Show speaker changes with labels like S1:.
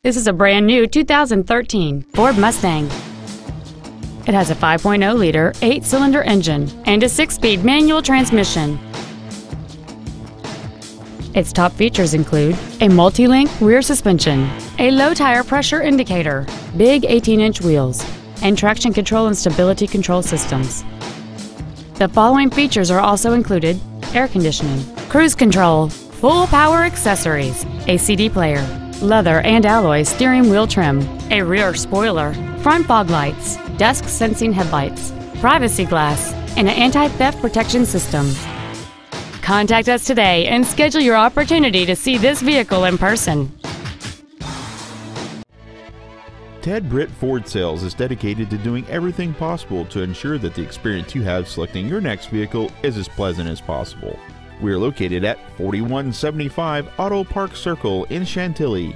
S1: This is a brand new 2013 Ford Mustang. It has a 5.0-liter 8-cylinder engine and a 6-speed manual transmission. Its top features include a multi-link rear suspension, a low tire pressure indicator, big 18-inch wheels, and traction control and stability control systems. The following features are also included: air conditioning, cruise control, full power accessories, a CD player, leather and alloy steering wheel trim, a rear spoiler, front fog lights, dusk sensing headlights, privacy glass, and an anti-theft protection system. Contact us today and schedule your opportunity to see this vehicle in person.
S2: Ted Britt Ford Sales is dedicated to doing everything possible to ensure that the experience you have selecting your next vehicle is as pleasant as possible. We are located at 4175 Auto Park Circle in Chantilly.